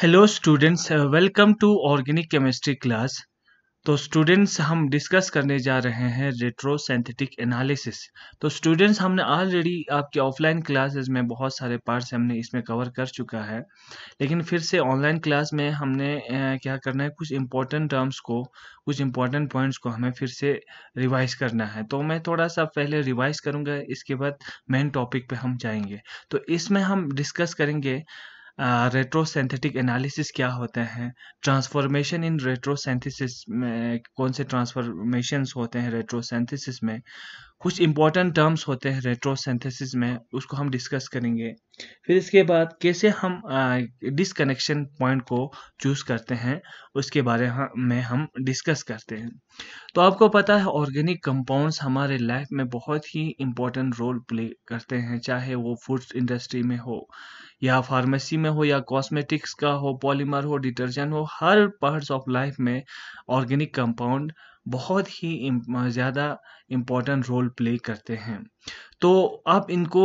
Hello students, welcome to organic chemistry class. तो students, हम discuss करने जा रहे हैं रेट्रो सिंथेटिक एनालिसिस। तो स्टूडेंट्स, हमने ऑलरेडी आपके ऑफलाइन क्लासेस में बहुत सारे पार्ट्स हमने इसमें कवर कर चुका है, लेकिन फिर से ऑनलाइन क्लास में हमने क्या करना है, कुछ इंपॉर्टेंट टर्म्स को, कुछ इंपॉर्टेंट पॉइंट्स को हमें फिर से रिवाइज करना है। तो मैं थोड़ा सा पहले रिवाइज करूंगा, इसके बाद मेन टॉपिक पे हम जाएंगे। तो इसमें हम डिस्कस करेंगे रेट्रोसिंथेटिक एनालिसिस क्या होता है, ट्रांसफॉर्मेशन इन रेट्रोसिंथेसिस में कौन से ट्रांसफॉर्मेशंस होते हैं रेट्रोसिंथेसिस में, कुछ इंपॉर्टेंट टर्म्स होते हैं रेट्रोसिंथेसिस में, उसको हम डिस्कस करेंगे। फिर इसके बाद कैसे हम डिसकनेक्शन पॉइंट को चूज करते हैं, उसके बारे में हम डिस्कस करते हैं। तो आपको पता है ऑर्गेनिक कंपाउंड्स हमारे लाइफ में बहुत ही इम्पोर्टेंट रोल प्ले करते हैं, चाहे वो फूड इंडस्ट्री में हो या फार्मेसी में हो या कॉस्मेटिक्स का हो, पॉलीमर हो, डिटर्जेंट हो, हर पार्ट्स ऑफ लाइफ में ऑर्गेनिक कंपाउंड बहुत ही ज़्यादा इम्पोर्टेंट रोल प्ले करते हैं। तो अब इनको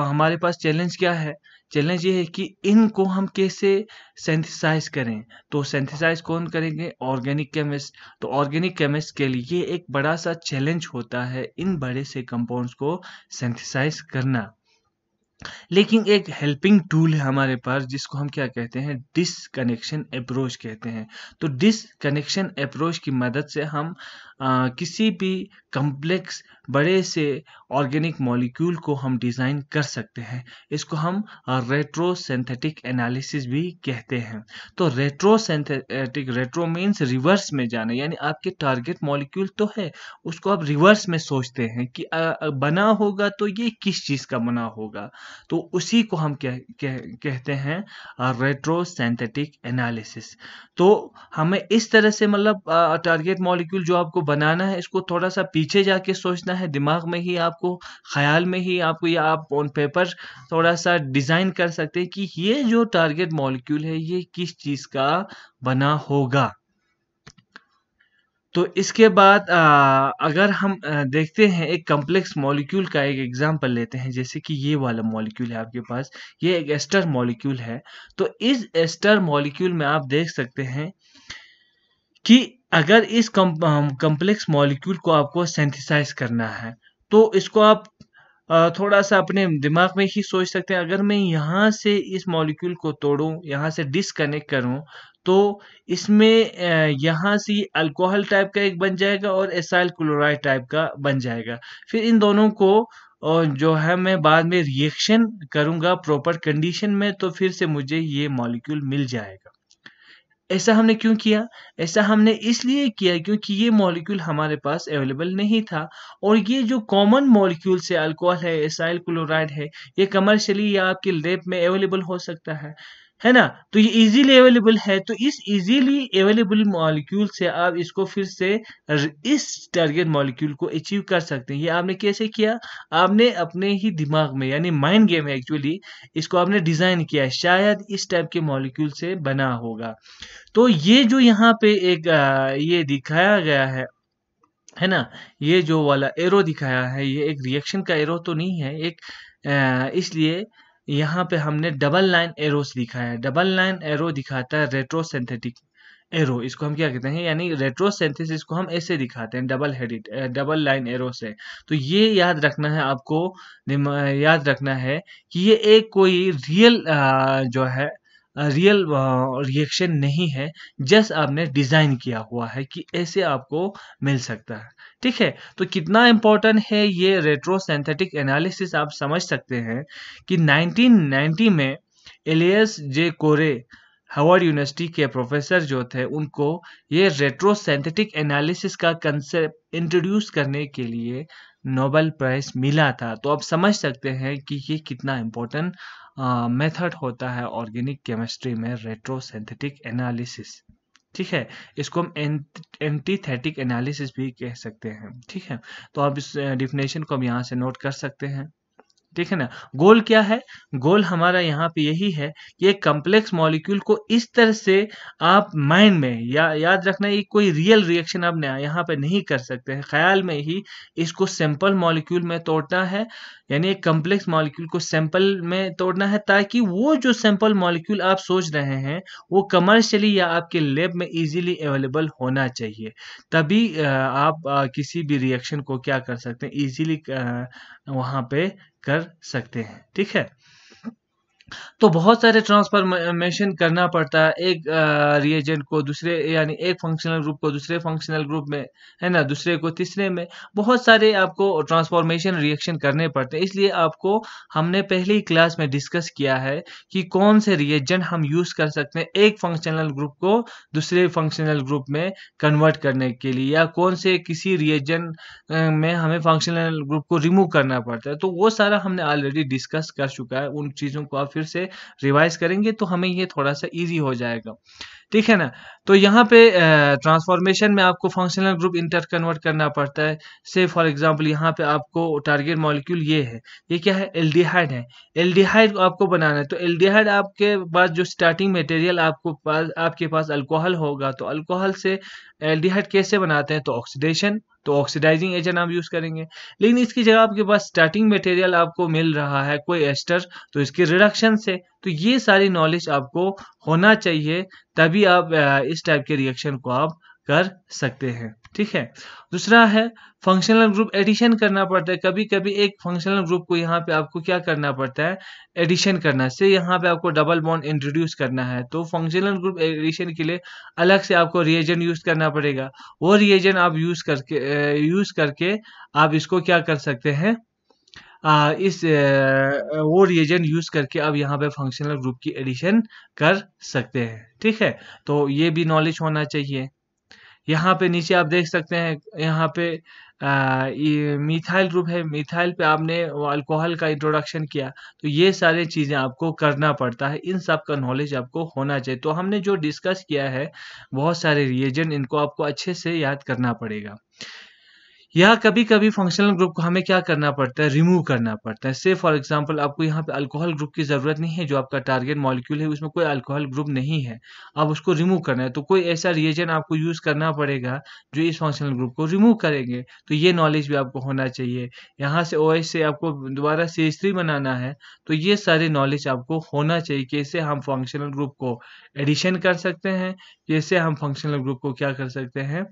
हमारे पास चैलेंज क्या है? चैलेंज ये है कि इनको हम कैसे सिंथेसाइज करें। तो सिंथेसाइज कौन करेंगे? Organic chemist. तो ऑर्गेनिक केमिस्ट के लिए एक बड़ा सा चैलेंज होता है इन बड़े से कंपाउंड्स को सिंथेसाइज करना। लेकिन एक हेल्पिंग टूल है हमारे पास, जिसको हम क्या कहते हैं, डिसकनेक्शन अप्रोच कहते हैं। तो डिसकनेक्शन अप्रोच की मदद से हम किसी भी कम्प्लेक्स बड़े से ऑर्गेनिक मॉलिक्यूल को हम डिज़ाइन कर सकते हैं। इसको हम रेट्रोसिंथेटिक एनालिसिस भी कहते हैं। तो रेट्रोसिंथेटिक, रेट्रो मीन्स रिवर्स में जाना, यानी आपके टारगेट मॉलिक्यूल तो है, उसको आप रिवर्स में सोचते हैं कि बना होगा तो ये किस चीज़ का बना होगा। तो उसी को हम कहते हैं रेट्रोसिंथेटिक एनालिसिस। तो हमें इस तरह से, मतलब टारगेट मॉलिक्यूल जो आपको बनाना है, इसको थोड़ा सा पीछे जाके सोचना है, दिमाग में ही आपको, ख्याल में ही आपको, या आप ऑन पेपर थोड़ा सा डिज़ाइन कर सकते हैं कि ये जो टारगेट मॉलिक्यूल है ये किस चीज़ का बना होगा। तो इसके बाद अगर हम देखते हैं एक कॉम्प्लेक्स मॉलिक्यूल का एक एग्जांपल लेते हैं, जैसे कि ये वाला मॉलिक्यूल है आपके पास, ये एक एस्टर मॉलिक्यूल है। तो इस एस्टर मॉलिक्यूल में आप देख सकते हैं कि अगर इस कॉम्प्लेक्स मॉलिक्यूल को आपको सिंथेसाइज करना है, तो इसको आप थोड़ा सा अपने दिमाग में ही सोच सकते हैं। अगर मैं यहाँ से इस मॉलिक्यूल को तोड़ूं, यहाँ से डिसकनेक्ट करूं, तो इसमें यहाँ से अल्कोहल टाइप का एक बन जाएगा और एसाइल क्लोराइड टाइप का बन जाएगा। फिर इन दोनों को जो है मैं बाद में रिएक्शन करूंगा प्रॉपर कंडीशन में, तो फिर से मुझे ये मॉलिक्यूल मिल जाएगा। ऐसा हमने क्यों किया? ऐसा हमने इसलिए किया क्योंकि ये मॉलिक्यूल हमारे पास अवेलेबल नहीं था, और ये जो कॉमन मॉलिक्यूल से अल्कोहल है, एसाइल क्लोराइड है, ये कमर्शियली या आपके लैब में अवेलेबल हो सकता है ना? तो ये इजीली अवेलेबल है। तो इस इजीली अवेलेबल मॉलिक्यूल से आप इसको फिर से इस टारगेट मॉलिक्यूल को अचीव कर सकते हैं। ये आपने कैसे किया? आपने अपने ही दिमाग में, यानी माइंड गेम है एक्चुअली, इसको आपने डिजाइन किया, शायद इस टाइप के मॉलिक्यूल से बना होगा। तो ये जो यहाँ पे एक ये दिखाया गया है ना, ये जो वाला एरो दिखाया है, ये एक रिएक्शन का एरो तो नहीं है, एक इसलिए यहाँ पे हमने डबल लाइन एरोस दिखाया है। डबल लाइन एरो दिखाता है रेट्रोसिंथेटिक एरो, इसको हम क्या कहते हैं, यानी रेट्रोसिंथेसिस को हम ऐसे दिखाते हैं, double headed, double line arrow से। तो ये याद रखना है आपको, याद रखना है कि ये एक कोई रियल जो है रियल रिएक्शन नहीं है, जस्ट आपने डिजाइन किया हुआ है कि ऐसे आपको मिल सकता है। ठीक है, तो कितना इंपॉर्टेंट है ये रेट्रोसिंथेटिक एनालिसिस, आप समझ सकते हैं कि 1990 में एलियस जे कोरे, हार्वर्ड यूनिवर्सिटी के प्रोफेसर जो थे, उनको ये रेट्रोसिंथेटिक एनालिसिस का कंसेप्ट इंट्रोड्यूस करने के लिए नोबेल प्राइज मिला था। तो आप समझ सकते हैं कि ये कितना इम्पोर्टेंट मेथड होता है ऑर्गेनिक केमिस्ट्री में, रेट्रोसिंथेटिक एनालिसिस। ठीक है, इसको हम एंटीथेटिक एनालिसिस भी कह सकते हैं। ठीक है, तो आप इस डिफिनेशन को हम यहाँ से नोट कर सकते हैं। ठीक है ना। गोल क्या है? गोल हमारा यहाँ पे यही है कि एक कॉम्प्लेक्स मॉलिक्यूल को इस तरह से आप माइंड में, या याद रखना, ये कोई रियल रिएक्शन आप यहाँ पे नहीं कर सकते हैं, ख्याल में ही इसको सिंपल मॉलिक्यूल में तोड़ना है, यानी एक कॉम्प्लेक्स मॉलिक्यूल को सिंपल में तोड़ना है, ताकि वो जो सिंपल मॉलिक्यूल आप सोच रहे हैं वो कमर्शियली या आपके लैब में इजीली अवेलेबल होना चाहिए। तभी आप किसी भी रिएक्शन को क्या कर सकते हैं, इजीली वहाँ पे कर सकते हैं। ठीक है। तो बहुत सारे ट्रांसफॉर्मेशन करना पड़ता है एक रिएजेंट को दूसरे, यानी एक फंक्शनल ग्रुप को दूसरे फंक्शनल ग्रुप में, है ना, दूसरे को तीसरे में। बहुत सारे आपको ट्रांसफॉर्मेशन रिएक्शन करने पड़ते हैं। इसलिए आपको हमने पहले ही क्लास में डिस्कस किया है कि कौन से रिएजेंट हम यूज कर सकते हैं एक फंक्शनल ग्रुप को दूसरे फंक्शनल ग्रुप में कन्वर्ट करने के लिए, या कौन से किसी रिएजेंट में हमें फंक्शनल ग्रुप को रिमूव करना पड़ता है। तो वो सारा हमने ऑलरेडी डिस्कस कर चुका है। उन चीज़ों को आप फिर से रिवाइज करेंगे तो हमें ये थोड़ा सा इजी हो जाएगा। ठीक है ना। तो यहाँ पे ट्रांसफॉर्मेशन में आपको फंक्शनल ग्रुप इंटर कन्वर्ट करना पड़ता है। से फॉर एग्जांपल यहाँ पे आपको टारगेट मॉलिक्यूल ये है, ये क्या है? एल्डिहाइड है। एल्डिहाइड आपको बनाना है, तो एल्डिहाइड आपके पास जो स्टार्टिंग मटेरियल आपके पास अल्कोहल होगा, तो अल्कोहल से एल्डिहाइड कैसे बनाते हैं? तो ऑक्सीडेशन, तो ऑक्सीडाइजिंग एजेंट आप यूज करेंगे। लेकिन इसकी जगह आपके पास स्टार्टिंग मटेरियल आपको मिल रहा है कोई एस्टर, तो इसके रिडक्शन से। तो ये सारी नॉलेज आपको होना चाहिए, तभी आप इस टाइप के रिएक्शन को आप कर सकते हैं। ठीक है। दूसरा है फंक्शनल ग्रुप एडिशन करना पड़ता है। कभी कभी एक फंक्शनल ग्रुप को यहाँ पे आपको क्या करना पड़ता है? एडिशन करना से यहाँ पे आपको डबल बॉन्ड इंट्रोड्यूस करना है। तो फंक्शनल ग्रुप एडिशन के लिए अलग से आपको रिएजेंट यूज करना पड़ेगा। वो रिएजेंट आप यूज करके आप इसको क्या कर सकते हैं? वो रिएजेंट यूज करके आप यहाँ पे फंक्शनल ग्रुप की एडिशन कर सकते हैं। ठीक है। तो ये भी नॉलेज होना चाहिए। यहाँ पे नीचे आप देख सकते हैं, यहाँ पे ये मिथाइल ग्रुप है। मिथाइल पे आपने वो अल्कोहल का इंट्रोडक्शन किया, तो ये सारी चीज़ें आपको करना पड़ता है। इन सब का नॉलेज आपको होना चाहिए। तो हमने जो डिस्कस किया है बहुत सारे रिएजेंट, इनको आपको अच्छे से याद करना पड़ेगा। या कभी कभी फंक्शनल ग्रुप को हमें क्या करना पड़ता है? रिमूव करना पड़ता है। से फॉर एग्जांपल आपको यहाँ पे अल्कोहल ग्रुप की ज़रूरत नहीं है, जो आपका टारगेट मॉलिक्यूल है उसमें कोई अल्कोहल ग्रुप नहीं है, अब उसको रिमूव करना है, तो कोई ऐसा रिएजेंट आपको यूज़ करना पड़ेगा जो इस फंक्शनल ग्रुप को रिमूव करेंगे। तो ये नॉलेज भी आपको होना चाहिए। यहाँ से OH से आपको दोबारा CH3 बनाना है, तो ये सारे नॉलेज आपको होना चाहिए। कैसे हम फंक्शनल ग्रुप को एडिशन कर सकते हैं, कैसे हम फंक्शनल ग्रुप को क्या कर सकते हैं?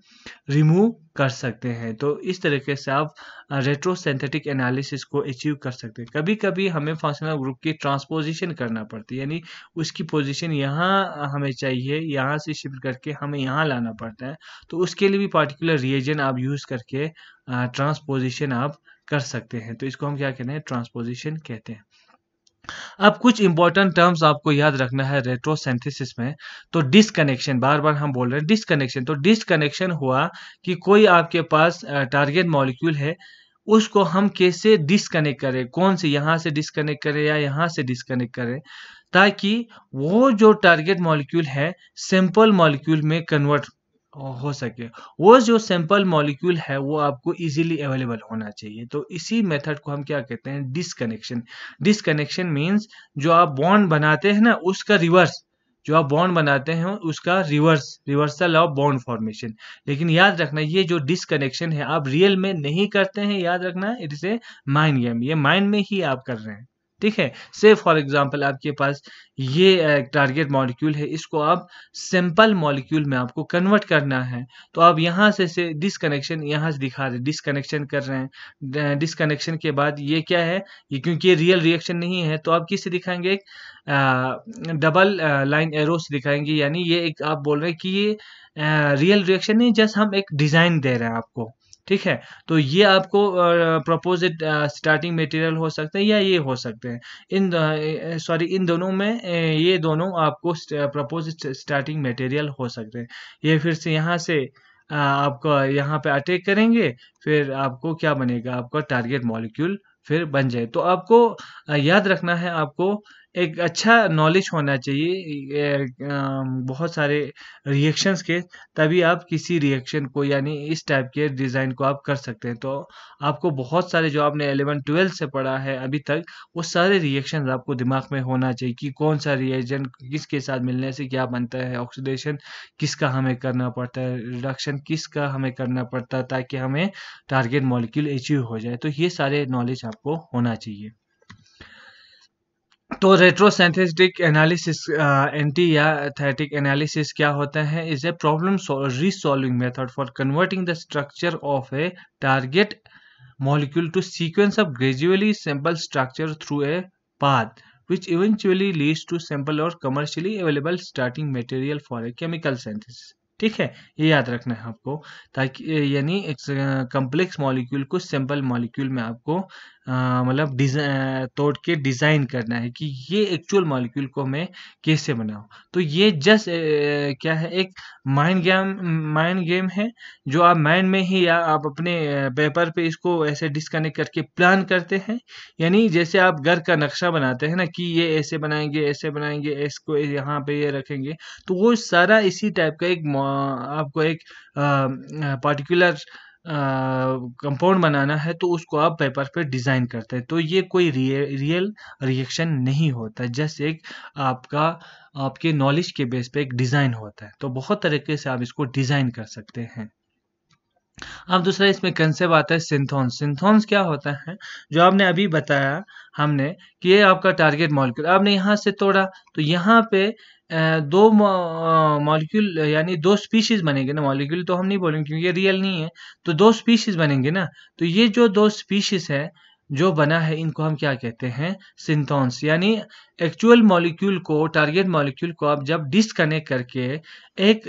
रिमूव कर सकते हैं। तो इस तरीके से आप रेट्रोसिंथेटिक एनालिसिस को अचीव कर सकते हैं। कभी कभी हमें फंक्शनल ग्रुप की ट्रांसपोजिशन करना पड़ती है, यानी उसकी पोजीशन यहाँ हमें चाहिए, यहाँ से शिफ्ट करके हमें यहाँ लाना पड़ता है। तो उसके लिए भी पार्टिकुलर रिएजन आप यूज करके ट्रांसपोजिशन आप कर सकते हैं। तो इसको हम क्या कहते हैं? ट्रांसपोजिशन कहते हैं। अब कुछ इंपॉर्टेंट टर्म्स आपको याद रखना है रेट्रोसिंथेसिस में। तो डिस्कनेक्शन, बार बार हम बोल रहे हैं डिस्कनेक्शन। तो डिस्कनेक्शन हुआ कि कोई आपके पास टारगेट मॉलिक्यूल है, उसको हम कैसे डिस्कनेक्ट करें, कौन से, यहाँ से डिस्कनेक्ट करें या यहाँ से डिस्कनेक्ट करें, ताकि वो जो टारगेट मॉलिक्यूल है सिंपल मॉलिक्यूल में कन्वर्ट हो सके। वो जो सिंपल मॉलिक्यूल है वो आपको इजीली अवेलेबल होना चाहिए। तो इसी मेथड को हम क्या कहते हैं? डिस्कनेक्शन। डिस्कनेक्शन मीन्स जो आप बॉन्ड बनाते हैं ना उसका रिवर्स, जो आप बॉन्ड बनाते हैं उसका रिवर्सल ऑफ बॉन्ड फॉर्मेशन। लेकिन याद रखना ये जो डिस्कनेक्शन है आप रियल में नहीं करते हैं, याद रखना it is a mind game, ये माइंड में ही आप कर रहे हैं। ठीक है। से फॉर एग्जांपल आपके पास ये टारगेट मॉलिक्यूल है, इसको आप सिंपल मॉलिक्यूल में आपको कन्वर्ट करना है। तो आप यहाँ से डिस्कनेक्शन यहाँ से दिखा रहे, डिस्कनेक्शन कर रहे हैं। डिस्कनेक्शन के बाद ये क्या है? ये क्योंकि ये रियल रिएक्शन नहीं है, तो आप किससे दिखाएंगे? एक डबल लाइन एरो से दिखाएंगे। यानी ये एक आप बोल रहे हैं कि ये रियल रिएक्शन नहीं, जस्ट हम एक डिजाइन दे रहे हैं आपको। ठीक है। तो ये आपको प्रपोजिट स्टार्टिंग मटेरियल हो सकते हैं या ये हो सकते हैं। इन दोनों में ये दोनों आपको प्रपोजिट स्टार्टिंग मटेरियल हो सकते हैं। ये फिर से यहाँ से आपको यहाँ पे अटैक करेंगे, फिर आपको क्या बनेगा? आपका टारगेट मॉलिक्यूल फिर बन जाए। तो आपको याद रखना है, आपको एक अच्छा नॉलेज होना चाहिए बहुत सारे रिएक्शंस के, तभी आप किसी रिएक्शन को यानी इस टाइप के डिज़ाइन को आप कर सकते हैं। तो आपको बहुत सारे जो आपने 11-12 से पढ़ा है अभी तक, वो सारे रिएक्शंस आपको दिमाग में होना चाहिए कि कौन सा रिएजेंट किसके साथ मिलने से क्या बनता है, ऑक्सीडेशन किसका हमें करना पड़ता है, रिडक्शन किसका हमें करना पड़ता है, ताकि हमें टारगेट मॉलिक्यूल अचीव हो जाए। तो ये सारे नॉलेज आपको होना चाहिए। तो रेट्रोसिंथेटिक एनालिसिस एंटी या थेटिक एनालिसिस क्या होता है? Is a problem resolving method for converting the structure of A target molecule to sequence of gradually simple structure through a path which eventually leads to simple or commercially available starting material for a chemical synthesis। ठीक है, ये याद रखना है आपको, ताकि यानी एक कम्प्लेक्स मॉलिक्यूल को सिंपल मॉलिक्यूल में आपको मतलब तोड़ के डिज़ाइन करना है कि ये एक्चुअल मॉलिक्यूल को मैं कैसे बनाऊं। तो ये जस्ट क्या है, एक माइंड गेम है, जो आप माइंड में ही या आप अपने पेपर पे इसको ऐसे डिस्कनेक्ट करके प्लान करते हैं। यानी जैसे आप घर का नक्शा बनाते हैं ना कि ये ऐसे बनाएंगे, इसको यहाँ पे ये रखेंगे, तो वो सारा इसी टाइप का एक आपको एक पार्टिकुलर कंपाउंड बनाना है, तो उसको आप पेपर पे डिज़ाइन करते हैं। तो ये कोई रियल रिएक्शन नहीं होता, जस्ट एक आपका आपके नॉलेज के बेस पे एक डिज़ाइन होता है। तो बहुत तरीके से आप इसको डिज़ाइन कर सकते हैं। अब दूसरा इसमें कंसेप्ट आता है सिंथोन्स। सिंथोन्स क्या होता है? जो आपने अभी बताया हमने कि ये आपका टारगेट मॉलिक्यूल आपने यहाँ से तोड़ा, तो यहाँ पे दो मॉलिक्यूल यानी दो स्पीशीज बनेंगे ना, मॉलिक्यूल तो हम नहीं बोलेंगे क्योंकि ये रियल नहीं है, तो दो स्पीशीज बनेंगे ना। तो ये जो दो स्पीशीज है जो बना है, इनको हम क्या कहते हैं? सिंथोन्स। यानी एक्चुअल मॉलिक्यूल को, टारगेट मॉलिक्यूल को आप जब डिस्कनेक्ट करके एक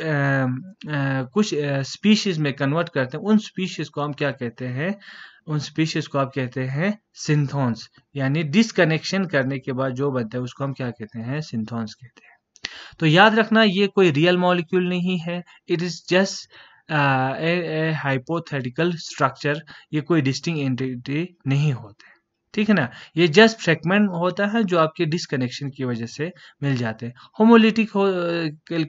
कुछ स्पीशीज में कन्वर्ट करते हैं, उन स्पीशीज को हम क्या कहते हैं? उन स्पीशीज को आप कहते हैं सिंथोन्स। यानी डिस्कनेक्शन करने के बाद जो बनता है उसको हम क्या कहते हैं? सिंथोन्स कहते हैं। तो याद रखना, ये कोई रियल मॉलिक्यूल नहीं है, it is just a hypothetical structure. ये कोई डिस्टिंक्ट एंटिटी नहीं होते, ठीक है ना। ये जस्ट फ्रैगमेंट होता है जो आपके डिस्कनेक्शन की वजह से मिल जाते हैं। होमोलिटिक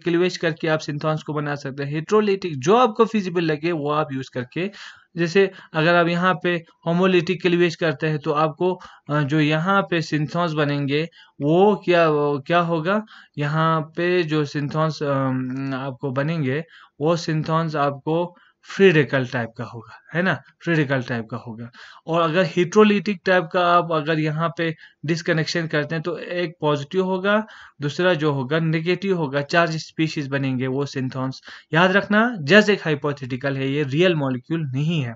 क्लीवेज करके आप सिंथोन्स को बना सकते हैं। हेट्रोलिटिक, जो आपको फिजिबल लगे वो आप यूज करके, जैसे अगर आप यहाँ पे होमोलिटिक क्लीवेज करते हैं तो आपको जो यहाँ पे सिंथोन्स बनेंगे वो क्या होगा, यहाँ पे जो सिंथोन्स आपको बनेंगे वो सिंथोन्स आपको फ्री रेडिकल टाइप का होगा, है ना, फ्री रेडिकल टाइप का होगा। और अगर हेट्रोलिटिक टाइप का आप अगर यहाँ पे डिस्कनेक्शन करते हैं तो एक पॉजिटिव होगा, दूसरा जो होगा नेगेटिव होगा, चार्ज स्पीशीज बनेंगे वो सिंथोन्स। याद रखना, जस्ट एक हाइपोथेटिकल है, ये रियल मॉलिक्यूल नहीं है।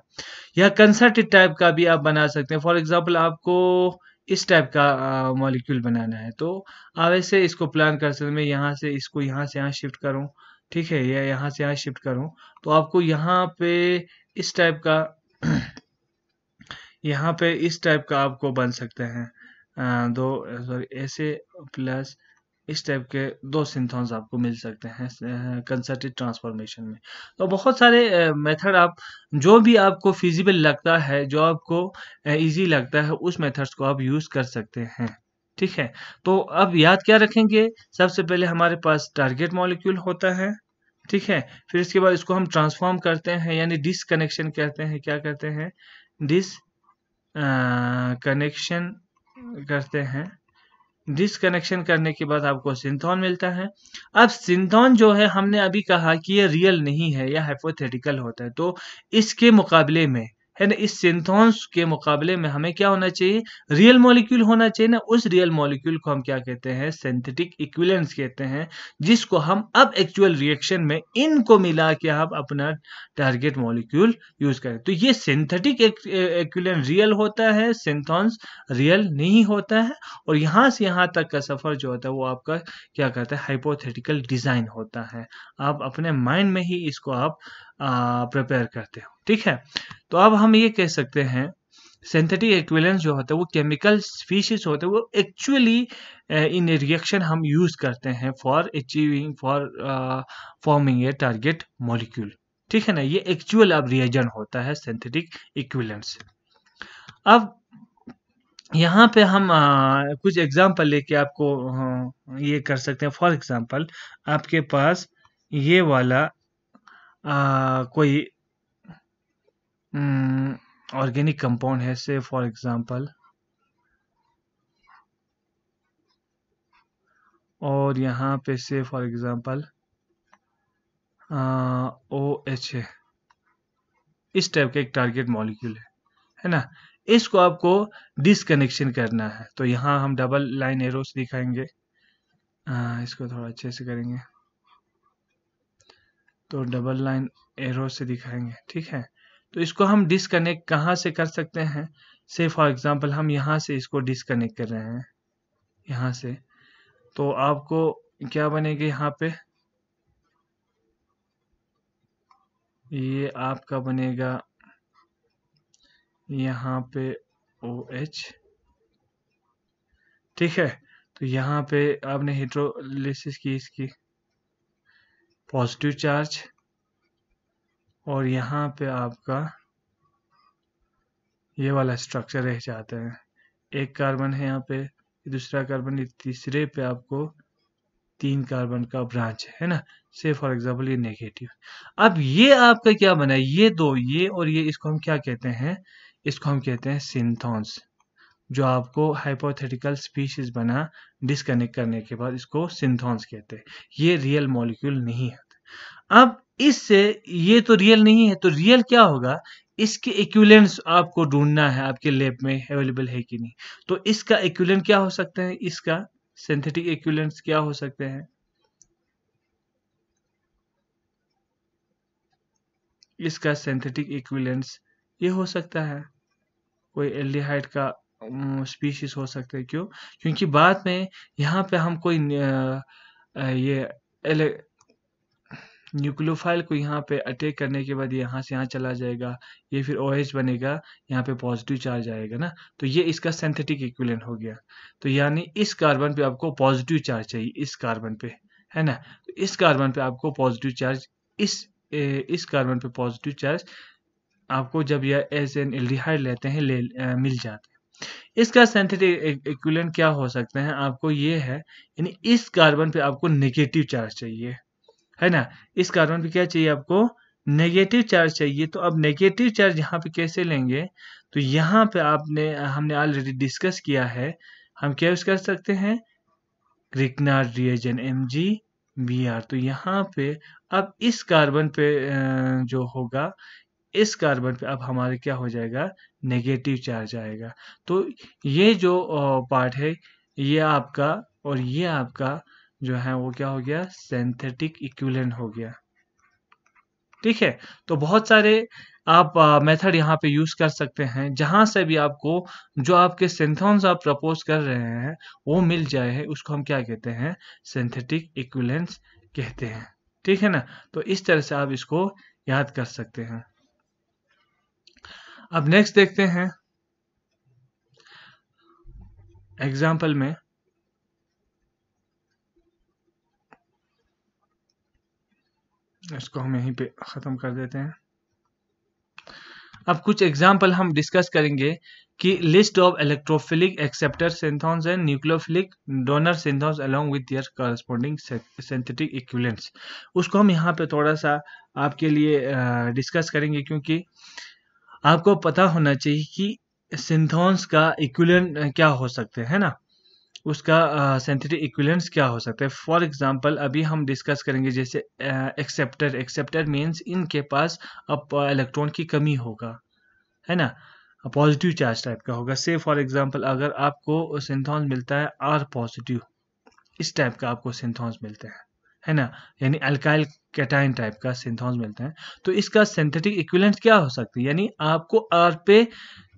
या कंसर्टेड टाइप का भी आप बना सकते हैं। फॉर एग्जाम्पल आपको इस टाइप का मॉलिक्यूल बनाना है, तो आप ऐसे इसको प्लान कर सकते हैं, मैं यहाँ से इसको यहाँ से यहाँ शिफ्ट करूँ, ठीक है, या यहाँ से यहाँ शिफ्ट करूँ, तो आपको यहाँ पे इस टाइप का यहाँ पे इस टाइप का आपको बन सकते हैं दो, सॉरी, ऐसे प्लस इस टाइप के दो सिंथोन्स आपको मिल सकते हैं कंसर्टेड ट्रांसफॉर्मेशन में। तो बहुत सारे मेथड आप जो भी आपको फिजिबल लगता है, जो आपको इजी लगता है, उस मेथड्स को आप यूज कर सकते हैं, ठीक है। तो अब याद क्या रखेंगे? सबसे पहले हमारे पास टारगेट मॉलिक्यूल होता है, ठीक है, फिर इसके बाद इसको हम ट्रांसफॉर्म करते हैं यानी डिसकनेक्शन कहते हैं, क्या कहते हैं? डिस कनेक्शन करते हैं। डिसकनेक्शन करने के बाद आपको सिंथोन मिलता है। अब सिंथोन जो है, हमने अभी कहा कि ये रियल नहीं है, या हाइपोथेटिकल होता है, तो इसके मुकाबले में, है ना, इस सिंथोन्स के मुकाबले में हमें क्या होना चाहिए? रियल मॉलिक्यूल होना चाहिए ना। उस रियल मॉलिक्यूल को हम क्या कहते हैं? सिंथेटिक इक्विवेलेंस कहते हैं, जिसको हम अब एक्चुअल रिएक्शन में इनको मिला के आप अपना टारगेट मॉलिक्यूल यूज करें। तो ये सिंथेटिक इक्विवेलेंस रियल होता है, सिंथोन्स रियल नहीं होता है। और यहाँ से यहाँ तक का सफर जो होता है वो आपका क्या कहता है? हाइपोथेटिकल डिजाइन होता है। आप अपने माइंड में ही इसको आप प्रिपेयर करते हो, ठीक है। तो अब हम ये कह सकते हैं सिंथेटिक इक्विवेलेंस जो होता है वो केमिकल स्पीशीज होते हैं, वो एक्चुअली इन रिएक्शन हम यूज करते हैं for achieving, for forming a target molecule, ठीक है ना। ये एक्चुअल अब रिएजेंट होता है सिंथेटिक इक्विवेलेंस। अब यहाँ पे हम कुछ एग्जांपल लेके आपको ये कर सकते हैं। फॉर एग्जांपल आपके पास ये वाला कोई ऑर्गेनिक कंपाउंड है, से फॉर एग्जांपल, और यहाँ पे से फॉर एग्जांपल OH है, इस टाइप का एक टारगेट मॉलिक्यूल है ना। इसको आपको डिसकनेक्शन करना है, तो यहाँ हम डबल लाइन एरो से दिखाएंगे। इसको थोड़ा अच्छे से करेंगे, तो डबल लाइन एरो से दिखाएंगे, ठीक है। तो इसको हम डिसकनेक्ट कहाँ से कर सकते हैं? से फॉर एग्जांपल हम यहाँ से इसको डिसकनेक्ट कर रहे हैं, यहाँ से, तो आपको क्या बनेगा यहाँ पे? ये आपका बनेगा यहाँ पे OH, ठीक है। तो यहाँ पे आपने हाइड्रोलिसिस की इसकी पॉजिटिव चार्ज, और यहाँ पे आपका ये वाला स्ट्रक्चर रह जाता है। एक कार्बन है यहाँ पे, दूसरा कार्बन, तीसरे पे आपको 3 कार्बन का ब्रांच है ना। से फॉर एग्जांपल ये नेगेटिव। अब ये आपका क्या बना है? ये दो, ये और ये, इसको हम क्या कहते हैं? इसको हम कहते हैं सिंथॉन्स। जो आपको हाइपोथेटिकल स्पीशीज बना डिस्कनेक्ट करने के बाद, इसको सिंथॉन्स कहते हैं। ये रियल मॉलिक्यूल नहीं है। अब इससे, ये तो रियल नहीं है, तो रियल क्या होगा? इसके इक्विवेलेंट्स आपको ढूंढना है, आपके लैब में अवेलेबल है कि नहीं। तो इसका इक्विवेलेंट क्या हो सकता है? इसका सिंथेटिक इक्विवेलेंट्स क्या हो सकते हैं? इसका सिंथेटिक इक्विवेलेंट्स ये हो सकता है, कोई एल्डिहाइड का स्पीशीज हो सकता है। क्यों? क्योंकि बाद में यहाँ पे हम कोई ये न्यूक्लियोफाइल को यहाँ पे अटैक करने के बाद यहाँ से यहाँ चला जाएगा, ये फिर OH बनेगा, यहाँ पे पॉजिटिव चार्ज आएगा ना। तो ये इसका सिंथेटिक इक्विवेलेंट हो गया। तो यानी इस कार्बन पे आपको पॉजिटिव चार्ज चाहिए, इस कार्बन पे, है ना। तो इस कार्बन पे आपको पॉजिटिव चार्ज, इस कार्बन पे पॉजिटिव चार्ज आपको जब यह एज एन एल्डिहाइड लेते हैं मिल जाते हैं। इसका सिंथेटिक इक्विवेलेंट क्या हो सकते हैं? आपको ये है, यानी इस कार्बन पे आपको नेगेटिव चार्ज चाहिए, है ना। इस कार्बन पे क्या चाहिए आपको? नेगेटिव चार्ज चाहिए। तो अब नेगेटिव चार्ज यहाँ पे कैसे लेंगे? तो यहाँ पे हमने ऑलरेडी डिस्कस किया है, हम क्या यूज कर सकते हैं? Grignard reagent MgBr। तो यहाँ पे अब इस कार्बन पे जो होगा, इस कार्बन पे अब हमारे क्या हो जाएगा? नेगेटिव चार्ज आएगा। तो ये जो पार्ट है, ये आपका, और ये आपका जो है वो क्या हो गया? सिंथेटिक इक्विवेलेंट हो गया, ठीक है। तो बहुत सारे आप मेथड यहाँ पे यूज कर सकते हैं, जहां से भी आपको जो आपके सिंथॉन्स आप प्रपोज कर रहे हैं वो मिल जाए है, उसको हम क्या कहते हैं? सिंथेटिक इक्विवेलेंट्स कहते हैं, ठीक है ना। तो इस तरह से आप इसको याद कर सकते हैं। अब नेक्स्ट देखते हैं एग्जाम्पल में। इसको हम यहीं पे ख़त्म कर देते हैं। अब कुछ एग्जाम्पल हम डिस्कस करेंगे कि list of electrophilic acceptor synthons and nucleophilic donor synthons along with their corresponding synthetic equivalents. उसको हम यहाँ पे थोड़ा सा आपके लिए डिस्कस करेंगे, क्योंकि आपको पता होना चाहिए कि सिंथॉन्स का इक्विवेलेंट क्या हो सकते हैं ना, उसका सिंथेटिक इक्विवेलेंट्स क्या हो सकता है। फॉर एग्जांपल अभी हम डिस्कस करेंगे जैसे एक्सेप्टर मींस इनके पास अब इलेक्ट्रॉन की कमी होगा, है ना, पॉजिटिव चार्ज टाइप का होगा। से फॉर एग्जांपल अगर आपको सिंथॉन्स मिलता है R पॉजिटिव, इस टाइप का आपको सिंथॉन्स मिलते हैं, है ना, यानी अल्काइल कैटायन टाइप का सिंथॉन्स मिलता है। तो इसका सिंथेटिक इक्विवेलेंट क्या हो सकती है? यानी आपको R पे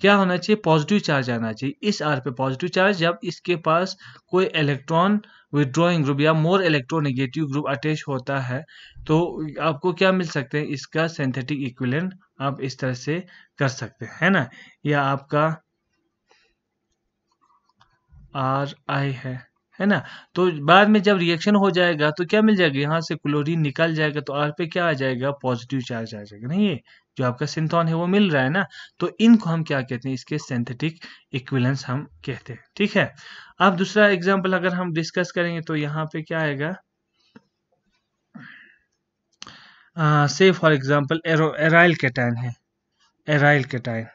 क्या होना चाहिए? पॉजिटिव चार्ज आना चाहिए। इस R पे पॉजिटिव चार्ज, जब इसके पास कोई इलेक्ट्रॉन विड्रॉइंग ग्रुप या मोर इलेक्ट्रोनेगेटिव ग्रुप अटैच होता है, तो आपको क्या मिल सकते हैं? इसका सिंथेटिक इक्विवेलेंट आप इस तरह से कर सकते हैं, है ना। या आपका RI है है ना। तो बाद में जब रिएक्शन हो जाएगा तो क्या मिल जाएगा, यहाँ से क्लोरीन निकल जाएगा तो R पे क्या आ जाएगा, पॉजिटिव चार्ज आ जाएगा। नहीं, ये जो आपका सिंथोन है वो मिल रहा है ना, तो इनको हम क्या कहते हैं, इसके सिंथेटिक इक्विवेलेंस हम कहते हैं। ठीक है, अब दूसरा एग्जांपल अगर हम डिस्कस करेंगे तो यहाँ पे क्या आएगा, से फॉर एग्जांपल एराइल कैटायन है, एराइल कैटायन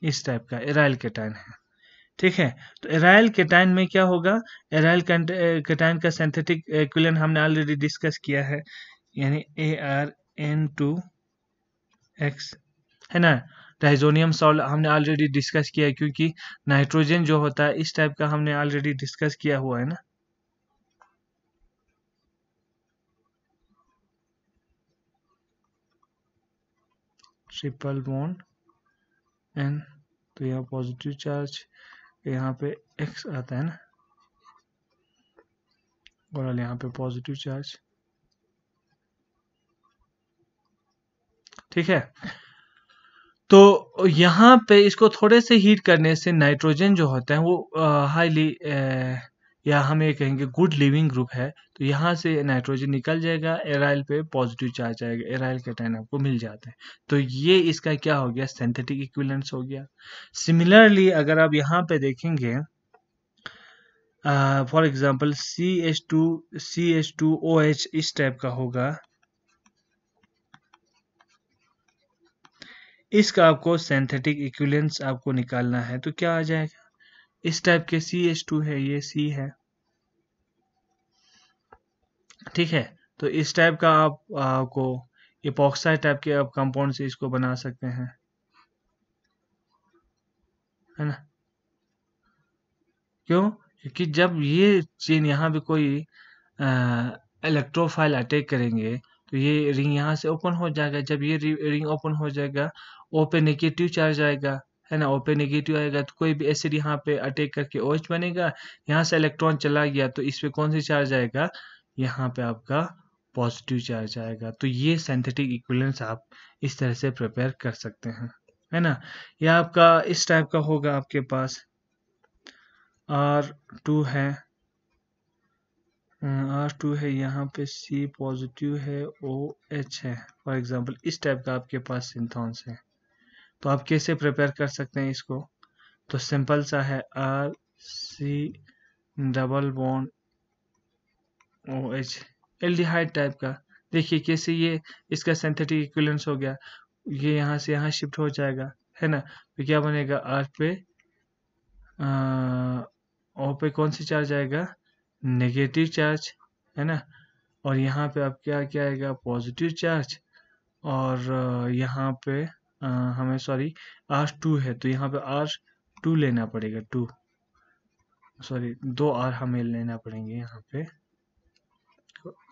इस टाइप का एराइल कैटायन है। ठीक है, तो एराइल कैटायन में क्या होगा, एराइल कैटायन का सिंथेटिक इक्विवेलेंट हमने ऑलरेडी डिस्कस किया है, यानी ArN2X है ना। डाइजोनियम सॉल्ट हमने ऑलरेडी डिस्कस किया है, क्योंकि नाइट्रोजन जो होता है इस टाइप का हमने ऑलरेडी डिस्कस किया हुआ है ना। ट्रिपल बॉन्ड N, तो यहाँ पॉजिटिव चार्ज, यहाँ पे X आता है ना, और यहाँ पे पॉजिटिव चार्ज। ठीक है, तो यहाँ पे इसको थोड़े से हीट करने से नाइट्रोजन जो होता है वो हाईली या हम ये कहेंगे गुड लिविंग ग्रुप है, तो यहाँ से नाइट्रोजन निकल जाएगा, एराइल पे पॉजिटिव चार्ज आएगा, एराइल कैटायन आपको मिल जाता है। तो ये इसका क्या हो गया, सिंथेटिक इक्विवेलेंस हो गया। सिमिलरली अगर आप यहाँ पे देखेंगे, फॉर एग्जांपल CH2OH इस टाइप का होगा, इसका आपको सिंथेटिक इक्विवेलेंस आपको निकालना है, तो क्या आ जाएगा, इस टाइप के CH2 है, ये C है। ठीक है, तो इस टाइप का आपको इपॉक्साइड टाइप के आप कंपाउंड से इसको बना सकते हैं, है ना। क्यों, क्योंकि जब ये चेन यहाँ पे कोई इलेक्ट्रोफाइल अटैक करेंगे तो ये रिंग यहाँ से ओपन हो जाएगा। जब ये रिंग ओपन हो जाएगा, O पे नेगेटिव चार्ज आएगा, है ना, O पे नेगेटिव आएगा, तो कोई भी एसिड यहाँ पे अटैक करके OH बनेगा, यहाँ से इलेक्ट्रॉन चला गया तो इस पे कौन सी चार्ज आएगा, यहाँ पे आपका पॉजिटिव चार्ज आएगा। तो ये सिंथेटिक इक्विवेलेंस आप इस तरह से प्रिपेयर कर सकते हैं, है ना। यह आपका इस टाइप का होगा, आपके पास R2 है, R2 है, यहाँ पे C पॉजिटिव है, OH है, फॉर एग्जांपल इस टाइप का आपके पास सिंथोन्स है। तो आप कैसे प्रिपेयर कर सकते हैं इसको, तो सिंपल सा है, RC double bond OH, aldehyde type का। देखिए कैसे ये इसका सिंथेटिक इक्विवेलेंस हो गया, ये यहाँ से यहाँ शिफ्ट हो जाएगा, है ना। तो क्या बनेगा, R पे O पे कौन सी चार्ज आएगा, नेगेटिव चार्ज, है ना, और यहाँ पे आप क्या क्या आएगा, पॉजिटिव चार्ज, और यहाँ पे हमें सॉरी R2 है, तो यहाँ पे R2 लेना पड़ेगा, 2 सॉरी 2 R हमें लेना पड़ेंगे, यहाँ पे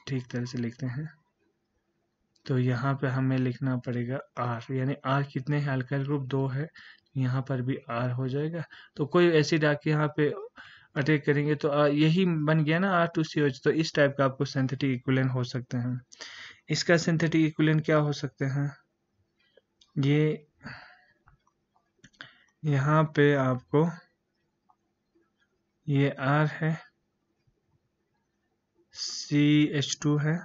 ठीक तरह से लिखते हैं। तो यहाँ पे हमें लिखना पड़ेगा R, यानी R कितने हैं, अल्काइल ग्रुप 2 है, यहाँ पर भी R हो जाएगा। तो कोई एसिड आके यहाँ पे अटैक करेंगे तो यही बन गया ना R2COH। तो इस टाइप का आपको सिंथेटिक इक्विवेलेंट हो सकते हैं। इसका सिंथेटिक इक्विवेलेंट क्या हो सकते हैं, ये यहाँ पे आपको ये R है, CH2 है,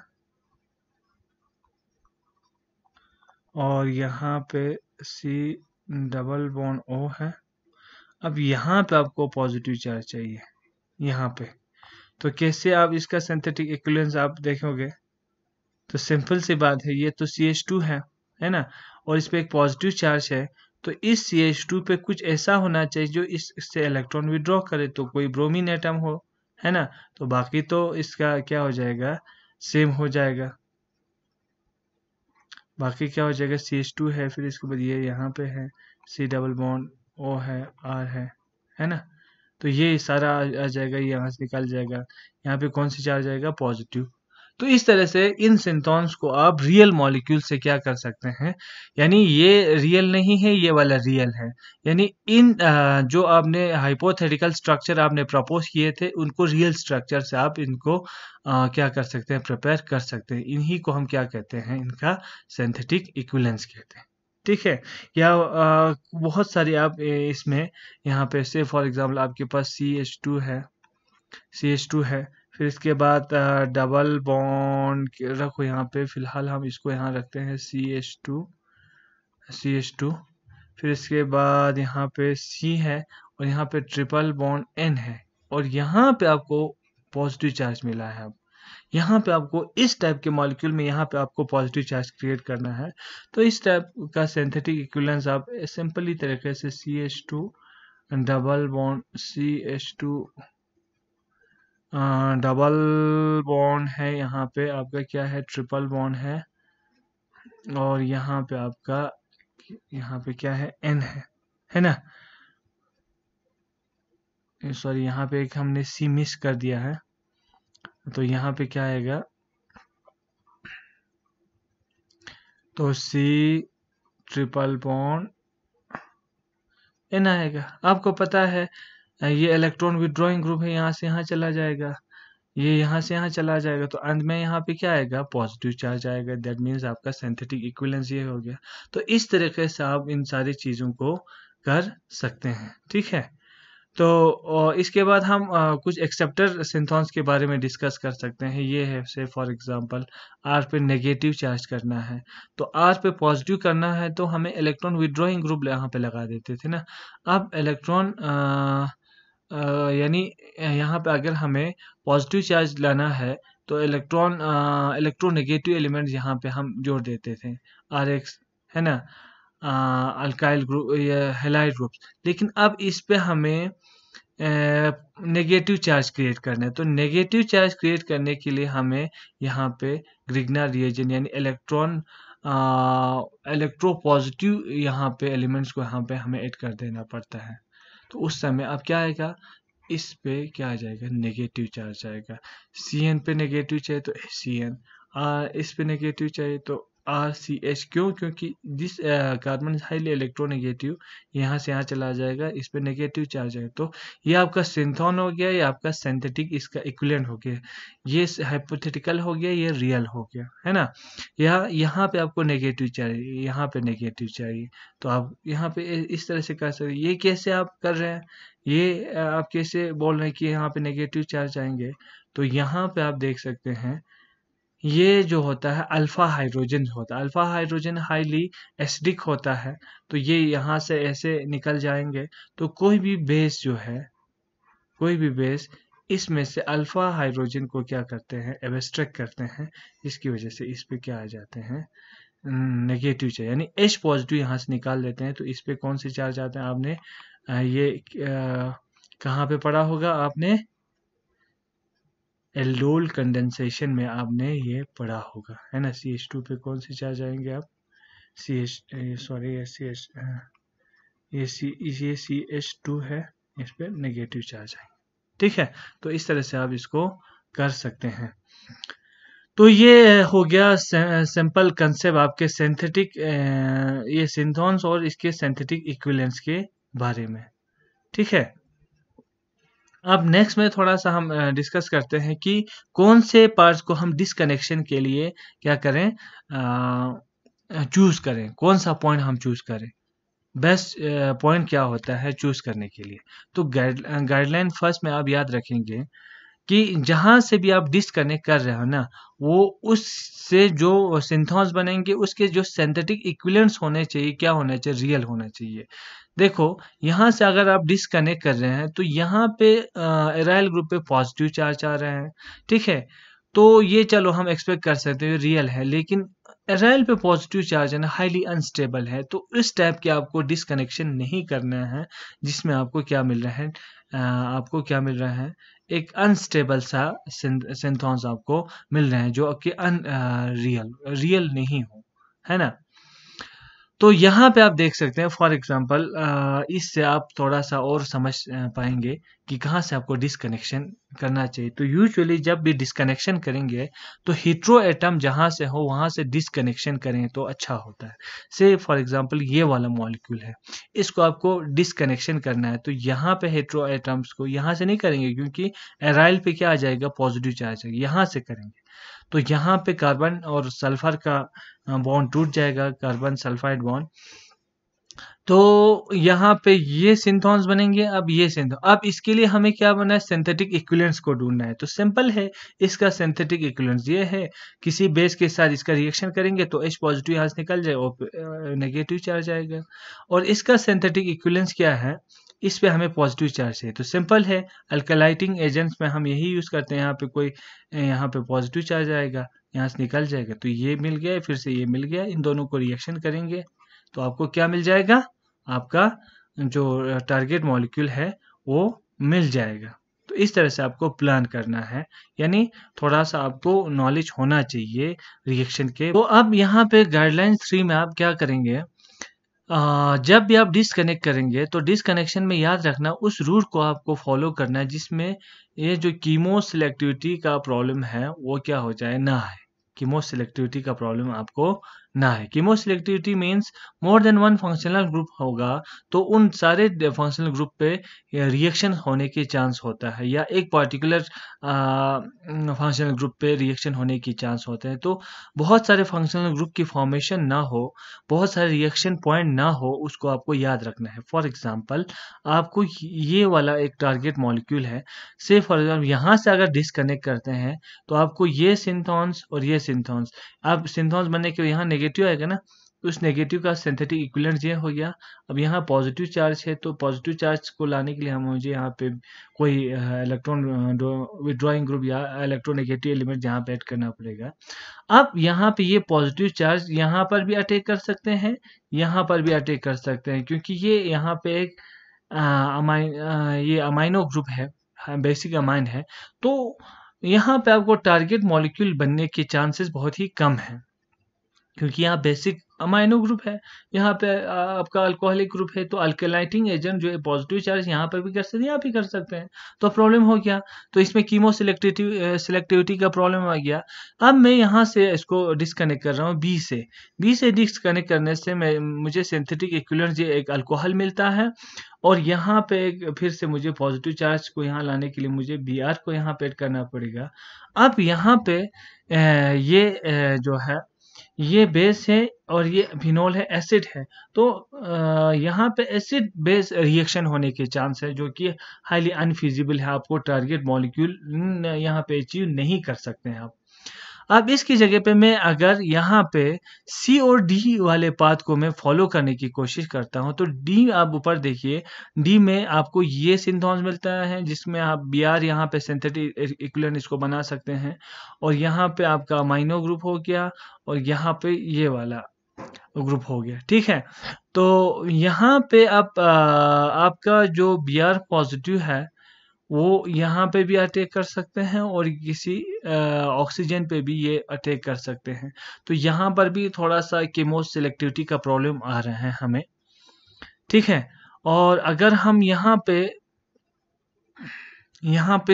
और यहाँ पे C डबल बॉन्ड O है। अब यहाँ पे आपको पॉजिटिव चार्ज चाहिए यहाँ पे, तो कैसे आप इसका सिंथेटिक इक्विवेलेंस आप देखोगे, तो सिंपल सी बात है, ये तो CH2 है ना, और इस पे एक पॉजिटिव चार्ज है, तो इस CH2 पे कुछ ऐसा होना चाहिए जो इससे इलेक्ट्रॉन विड्रॉ करे, तो कोई ब्रोमीन एटम हो, है ना, तो बाकी तो इसका क्या हो जाएगा, सेम हो जाएगा। बाकी क्या हो जाएगा, CH2 है, फिर इसके बाद ये यहाँ पे है, C डबल बॉन्ड O है, R है ना, तो ये सारा आ जाएगा, ये यहाँ से निकल जाएगा, यहाँ पे कौन सी चार्ज आएगा, पॉजिटिव। तो इस तरह से इन सिंथोन्स को आप रियल मॉलिक्यूल से क्या कर सकते हैं, यानी ये रियल नहीं है, ये वाला रियल है, यानी इन जो आपने हाइपोथेटिकल स्ट्रक्चर आपने प्रपोज किए थे उनको रियल स्ट्रक्चर से आप इनको क्या कर सकते हैं, प्रिपेयर कर सकते हैं। इन्हीं को हम क्या कहते हैं, इनका सिंथेटिक इक्विवेलेंस कहते हैं। ठीक है। या बहुत सारी आप इसमें यहाँ पे से फॉर एग्जांपल आपके पास CH2 है, CH2 है, फिर इसके बाद डबल बॉन्ड रखो यहाँ पे, फिलहाल हम इसको यहाँ रखते हैं CH2, CH2। फिर इसके बाद यहाँ पे C है और यहाँ पे ट्रिपल बॉन्ड N है और यहाँ पे आपको पॉजिटिव चार्ज मिला है। अब यहाँ पे आपको इस टाइप के मॉलिक्यूल में यहाँ पे आपको पॉजिटिव चार्ज क्रिएट करना है। तो इस टाइप का सिंथेटिक इक्विवेलेंस आप सिंपली तरीके से CH2 double bond CH2 double bond है, यहाँ पे आपका क्या है, ट्रिपल बॉन्ड है और यहाँ पे आपका यहाँ पे क्या है, N है ना। सॉरी, यहाँ पे एक हमने C मिस कर दिया है, तो यहाँ पे क्या आएगा, तो C ट्रिपल बॉन्ड N आएगा। आपको पता है ये इलेक्ट्रॉन विड्रॉइंग ग्रुप है, यहाँ से यहाँ चला जाएगा, ये यहाँ से यहाँ चला जाएगा, तो अंत में यहाँ पे क्या आएगा, पॉजिटिव चार्ज आएगा। दैट मीन्स आपका सिंथेटिक इक्विवेलेंस ये हो गया। तो इस तरीके से आप इन सारी चीज़ों को कर सकते हैं, ठीक है। तो इसके बाद हम कुछ एक्सेप्टर सिंथॉन्स के बारे में डिस्कस कर सकते हैं। ये है से फॉर एग्जांपल R पे नेगेटिव चार्ज करना है, तो R पे पॉजिटिव करना है तो हमें इलेक्ट्रॉन विड्रॉइंग ग्रुप यहाँ पे लगा देते थे ना। अब इलेक्ट्रॉन यानी यहाँ पे अगर हमें पॉजिटिव चार्ज लाना है तो इलेक्ट्रोनेगेटिव एलिमेंट यहाँ पे हम जोड़ देते थे, RX है ना, अल्काइल ग्रुप या हैलाइड ग्रुप्स। लेकिन अब इस पे हमें नेगेटिव चार्ज क्रिएट करना है, तो नेगेटिव चार्ज क्रिएट करने के लिए हमें यहाँ पे ग्रिग्नार रिएजेंट यानी इलेक्ट्रो पॉजिटिव यहाँ पे एलिमेंट्स को यहाँ पे हमें ऐड कर देना पड़ता है। तो उस समय अब क्या आएगा, इस पे क्या आ जाएगा, नेगेटिव चार्ज आएगा। Cn पे नेगेटिव चाहिए तो Cn, इस पे नेगेटिव चाहिए तो RCH। क्यों? क्योंकि this carbon is highly electronegative, यहाँ से यहाँ चला जाएगा, इस पे नेगेटिव चार्ज है। तो ये आपका सिंथॉन हो गया, ये आपका सिंथेटिक इसका इक्विवेलेंट हो गया। ये हाइपोथेटिकल हो गया, ये रियल हो गया, है ना। यहाँ पे आपको नेगेटिव चाहिए, यहाँ पे नेगेटिव चाहिए, तो आप यहाँ पे इस तरह से कर सकते। ये कैसे आप कर रहे हैं, ये आप कैसे बोल रहे हैं कि यहाँ पे नेगेटिव चार्ज आएंगे, तो यहाँ पे आप देख सकते हैं ये जो होता है अल्फा हाइड्रोजन होता है। अल्फा हाइड्रोजन हाईली एसिडिक होता है, तो ये यहाँ से ऐसे निकल जाएंगे। तो कोई भी बेस जो है, कोई भी बेस इसमें से अल्फा हाइड्रोजन को क्या करते हैं, एब्स्ट्रैक्ट करते हैं, इसकी वजह से इस पे क्या आ जाते हैं, नेगेटिव चार्ज यानी H पॉजिटिव यहाँ से निकाल देते हैं। तो इस पे कौन से चार्ज आते हैं, आपने ये कहाँ पे पढ़ा होगा, आपने एल्डोल कंडेंसेशन में आपने ये पढ़ा होगा, है ना। CH2 पे कौन से चार्ज आएंगे, आप ये CH2 है, इस पे नेगेटिव चार्ज आएंगे, ठीक है। तो इस तरह से आप इसको कर सकते हैं। तो ये हो गया सिंपल कंसेप्ट आपके सिंथेटिक ये सिंथॉन्स और इसके सिंथेटिक इक्विवेलेंट्स के बारे में, ठीक है। अब नेक्स्ट में थोड़ा सा हम डिस्कस करते हैं कि कौन से पार्ट्स को हम डिसकनेक्शन के लिए क्या करें, चूज करें, कौन सा पॉइंट हम चूज करें, बेस्ट पॉइंट क्या होता है चूज करने के लिए। तो गाइडलाइन फर्स्ट में आप याद रखेंगे कि जहां से भी आप डिसकनेक्ट कर रहे हो ना, वो उससे जो सिंथॉन्स बनेंगे उसके जो सिंथेटिक इक्विवेलेंट्स होने चाहिए, क्या होना चाहिए, रियल होना चाहिए। देखो यहाँ से अगर आप डिसकनेक्ट कर रहे हैं तो यहाँ पे एराइल ग्रुप पे पॉजिटिव चार्ज आ रहे हैं, ठीक है। तो ये चलो हम एक्सपेक्ट कर सकते हैं रियल है, लेकिन एराइल पे पॉजिटिव चार्ज है ना, हाईली अनस्टेबल है। तो इस टाइप के आपको डिसकनेक्शन नहीं करना है, जिसमें आपको क्या मिल रहा है, आपको क्या मिल रहा है, एक अनस्टेबल सा सिंथॉन्स आपको मिल रहे हैं जो कि रियल नहीं हो, है ना। तो यहाँ पे आप देख सकते हैं फॉर एग्जांपल इससे आप थोड़ा सा और समझ पाएंगे कि कहाँ से आपको डिसकनेक्शन करना चाहिए। तो यूजुअली जब भी डिसकनेक्शन करेंगे तो हेटेरो एटम जहाँ से हो वहाँ से डिसकनेक्शन करें तो अच्छा होता है। से फॉर एग्जांपल ये वाला मॉलिक्यूल है, इसको आपको डिसकनेक्शन करना है, तो यहाँ पे हेटेरो एटम्स को यहाँ से नहीं करेंगे क्योंकि एराइल पे क्या आ जाएगा, पॉजिटिव चार्ज आएगा, यहाँ से करेंगे। तो यहाँ पे कार्बन और सल्फर का बॉन्ड टूट जाएगा, कार्बन सल्फाइड बॉन्ड। तो यहाँ पे ये सिंथॉन्स बनेंगे। अब ये सिंथॉन, अब इसके लिए हमें क्या बनना है, सिंथेटिक इक्विवेलेंट्स को ढूंढना है। तो सिंपल है, इसका सिंथेटिक इक्विवेलेंट्स ये है, किसी बेस के साथ इसका रिएक्शन करेंगे तो H पॉजिटिव यहाँ से निकल जाएगा और नेगेटिव चार्ज आएगा। और इसका सिंथेटिक इक्विवेलेंस क्या है, इस पे हमें पॉजिटिव चार्ज है। तो सिंपल है, अल्कलाइटिंग एजेंट्स में हम यही यूज करते हैं। यहाँ पे कोई यहाँ पे पॉजिटिव चार्ज आएगा, यहाँ से निकल जाएगा, तो ये मिल गया, फिर से ये मिल गया, इन दोनों को रिएक्शन करेंगे तो आपको क्या मिल जाएगा, आपका जो टारगेट मॉलिक्यूल है वो मिल जाएगा। तो इस तरह से आपको प्लान करना है, यानी थोड़ा सा आपको नॉलेज होना चाहिए रिएक्शन के। तो अब यहाँ पे गाइडलाइन 3 में आप क्या करेंगे, जब भी आप डिसकनेक्ट करेंगे तो डिसकनेक्शन में याद रखना उस रूट को आपको फॉलो करना है जिसमें ये जो कीमो सिलेक्टिविटी का प्रॉब्लम है वो क्या हो जाए, ना है। कीमो सिलेक्टिविटी का प्रॉब्लम आपको ना है। Chemo selectivity means more than one functional group होगा तो उन सारे फंक्शनल ग्रुप पे रिएक्शन होने के चांस होता है, या एक पर्टिकुलर फंक्शनल ग्रुप पे रिएक्शन होने की चांस होते हैं। तो बहुत सारे फंक्शनल ग्रुप की फॉर्मेशन ना हो, बहुत सारे रिएक्शन पॉइंट ना हो, उसको आपको याद रखना है। फॉर एग्जांपल आपको ये वाला एक टारगेट मॉलिक्यूल है, से फॉर एग्जांपल यहाँ से अगर डिसकनेक्ट करते हैं तो आपको ये सिंथॉन्स और ये सिंथॉन्स, अब सिंथॉन्स बनने के यहाँ नेगेटिव आएगा ना, तो उस नेगेटिव का सिंथेटिक इक्विवेलेंट ये हो गया। अब यहाँ पॉजिटिव चार्ज है तो पॉजिटिव चार्ज को लाने के लिए हम मुझे यहाँ पे कोई इलेक्ट्रॉन विड्रॉइंग ग्रुप या इलेक्ट्रोनेगेटिव एलिमेंट जहाँ पे ऐड करना पड़ेगा। अब यहाँ पे ये पॉजिटिव चार्ज यहाँ पर भी अटैक कर सकते हैं, यहाँ पर भी अटैक कर सकते हैं, क्योंकि ये यहाँ पे एक ये अमाइनो ग्रुप है, बेसिक अमाइन है। तो यहाँ पे आपको टारगेट मॉलिक्यूल बनने के चांसेस बहुत ही कम है, क्योंकि यहाँ बेसिक अमाइनो ग्रुप है, यहाँ पे आपका अल्कोहलिक ग्रुप है। तो अल्कलाइटिंग एजेंट जो है पॉजिटिव चार्ज यहाँ पर भी कर सकते हैं, यहाँ भी कर सकते हैं, तो प्रॉब्लम हो गया। तो इसमें कीमो सिलेक्टिविटी का प्रॉब्लम आ गया। अब मैं यहाँ से इसको डिस्कनेक्ट कर रहा हूँ बी से डिस्कनेक्ट करने से मुझे सिंथेटिक इक्विवेलेंट ये एक अल्कोहल मिलता है, और यहाँ पे फिर से मुझे पॉजिटिव चार्ज को यहाँ लाने के लिए मुझे Br को यहाँ पे ऐड करना पड़ेगा। अब यहाँ पे ये जो है ये बेस है और ये फिनोल है, एसिड है। तो यहाँ पे एसिड बेस रिएक्शन होने के चांस है, जो कि हाईली अनफिजिबल है, आपको टारगेट मॉलिक्यूल यहाँ पे अचीव नहीं कर सकते हैं आप। अब इसकी जगह पे मैं अगर यहाँ पे सी और डी वाले पाथ को मैं फॉलो करने की कोशिश करता हूँ, तो डी आप ऊपर देखिए, डी में आपको ये सिंथॉन्स मिलता है जिसमें आप Br यहाँ पे सिंथेटिक इक्विवेलेंट इसको बना सकते हैं, और यहाँ पे आपका अमाइनो ग्रुप हो गया, और यहाँ पे ये वाला ग्रुप हो गया, ठीक है। तो यहाँ पे आप आपका जो Br पॉजिटिव है वो यहाँ पे भी अटैक कर सकते हैं, और किसी ऑक्सीजन पे भी ये अटैक कर सकते हैं। तो यहाँ पर भी थोड़ा सा कीमो सिलेक्टिविटी का प्रॉब्लम आ रहा है हमें, ठीक है। और अगर हम यहाँ पे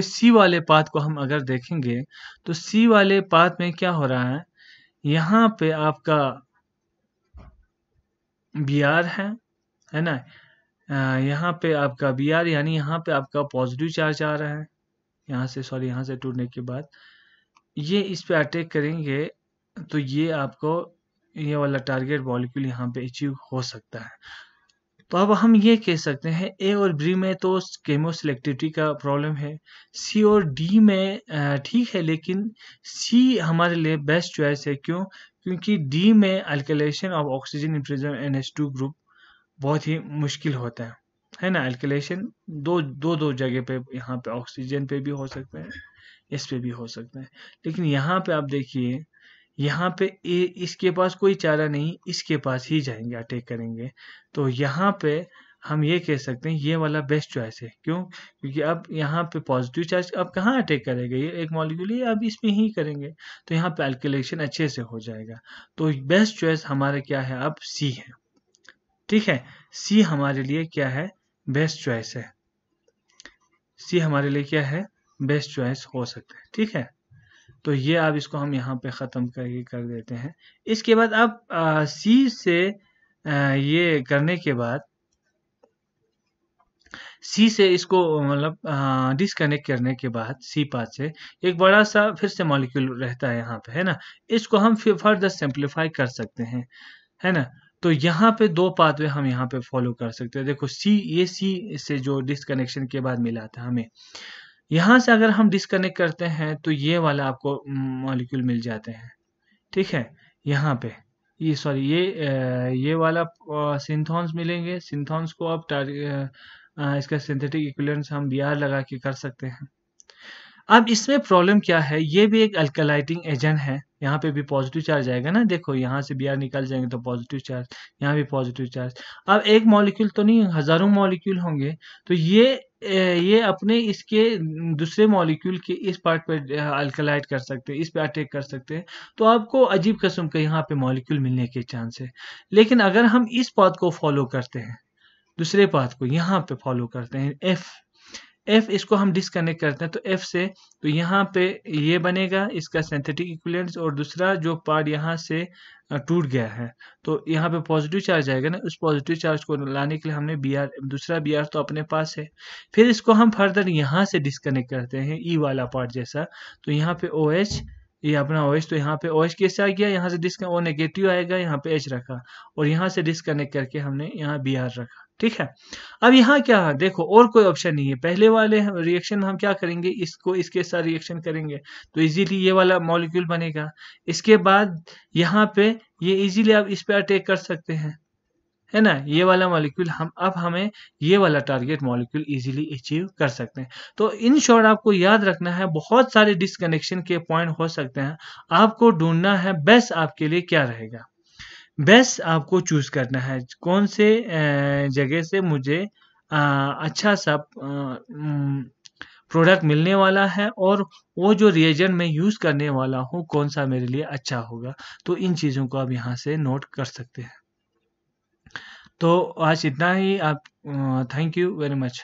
सी वाले पाथ को हम अगर देखेंगे, तो सी वाले पाथ में क्या हो रहा है, यहाँ पे आपका Br है ना, यहाँ पे आपका Br, यानी यहाँ पे आपका पॉजिटिव चार्ज आ रहा है, यहाँ से सॉरी यहाँ से टूटने के बाद ये इस पे अटैक करेंगे, तो ये आपको ये वाला टारगेट मॉलिक्यूल यहाँ पे अचीव हो सकता है। तो अब हम ये कह सकते हैं ए और बी में तो कीमो सिलेक्टिविटी का प्रॉब्लम है, सी और डी में ठीक है, लेकिन सी हमारे लिए बेस्ट चॉइस है। क्यों? क्योंकि डी में alkylation of oxygen in presence NH2 group बहुत ही मुश्किल होता है ना। अल्किलेशन दो जगह पे, यहाँ पे ऑक्सीजन पे भी हो सकते हैं, इस पे भी हो सकते हैं, लेकिन यहाँ पे आप देखिए, यहाँ पे इसके पास कोई चारा नहीं, इसके पास ही जाएंगे, अटैक करेंगे। तो यहाँ पे हम ये कह सकते हैं ये वाला बेस्ट चॉइस है। क्यों? क्योंकि अब यहाँ पे पॉजिटिव चार्ज अब कहाँ अटैक करेगा, ये एक मॉलिक्यूल ही अब इसमें ही करेंगे, तो यहाँ पे अल्किलेशन अच्छे से हो जाएगा। तो बेस्ट चॉइस हमारे क्या है, अब सी है, ठीक है। सी हमारे लिए क्या है, बेस्ट चॉइस है। सी हमारे लिए क्या है, बेस्ट चॉइस हो सकता है। ठीक है, तो ये आप इसको हम यहाँ पे ख़त्म करके कर देते हैं। इसके बाद आप सी से ये करने के बाद सी से इसको मतलब डिस्कनेक्ट करने के बाद सी पाथ से एक बड़ा सा फिर से मॉलिक्यूल रहता है यहाँ पे, है ना। इसको हम फिर फर्दर सिंप्लीफाई कर सकते हैं, है ना। तो यहाँ पे दो पाथवे हम यहाँ पे फॉलो कर सकते हैं। देखो सी, ये सी से जो डिस्कनेक्शन के बाद मिला था हमें, यहाँ से अगर हम डिस्कनेक्ट करते हैं तो ये वाला आपको मॉलिक्यूल मिल जाते हैं। ठीक है, यहाँ पे ये सॉरी ये वाला सिंथॉन्स मिलेंगे। सिंथॉन्स को आप इसका सिंथेटिक इक्विवेलेंस हम Br लगा के कर सकते हैं। अब इसमें प्रॉब्लम क्या है, ये भी एक अल्कलाइटिंग एजेंट है। यहाँ पे भी पॉजिटिव चार्ज आएगा ना, देखो यहाँ से Br निकल जाएंगे तो पॉजिटिव चार्ज, यहाँ भी पॉजिटिव चार्ज। अब एक मॉलिक्यूल तो नहीं, हजारों मॉलिक्यूल होंगे, तो ये अपने इसके दूसरे मॉलिक्यूल के इस पार्ट पर अल्कलाइट कर सकते हैं, इस पे अटैक कर सकते हैं। तो आपको अजीब किस्म के यहाँ पे मॉलिक्यूल मिलने के चांस है। लेकिन अगर हम इस पाथ को फॉलो करते हैं, दूसरे पाथ को यहाँ पे फॉलो करते हैं, एफ इसको हम डिस्कनेक्ट करते हैं तो एफ से, तो यहाँ पे ये बनेगा इसका सिंथेटिक इक्विवेलेंस, और दूसरा जो पार्ट यहाँ से टूट गया है तो यहाँ पे पॉजिटिव चार्ज आएगा ना। उस पॉजिटिव चार्ज को लाने के लिए हमने दूसरा Br तो अपने पास है, फिर इसको हम फर्दर यहाँ से डिस्कनेक्ट करते हैं ई वाला पार्ट जैसा। तो यहाँ पे OH, ये अपना OH, तो यहाँ पे OH कैसे आ गया, यहाँ से O नेगेटिव आएगा, यहाँ पे H रखा, और यहाँ से डिस्कनेक्ट करके हमने यहाँ Br रखा। ठीक है, अब यहाँ क्या है, देखो और कोई ऑप्शन नहीं है। पहले वाले रिएक्शन हम क्या करेंगे, इसको इसके साथ रिएक्शन करेंगे तो इजीली ये वाला मॉलिक्यूल बनेगा। इसके बाद यहाँ पे ये इजीली आप इस पे अटैक कर सकते हैं, है ना, ये वाला मॉलिक्यूल। हमें ये वाला टारगेट मॉलिक्यूल इजीली अचीव कर सकते हैं। तो इन शॉर्ट आपको याद रखना है, बहुत सारे डिस्कनेक्शन के पॉइंट हो सकते हैं, आपको ढूंढना है बेस्ट आपके लिए क्या रहेगा। बेस्ट आपको चूज करना है कौन से जगह से मुझे अच्छा सा प्रोडक्ट मिलने वाला है, और वो जो रिएजेंट मैं यूज करने वाला हूँ कौन सा मेरे लिए अच्छा होगा। तो इन चीजों को आप यहाँ से नोट कर सकते हैं। तो आज इतना ही। आप थैंक यू वेरी मच।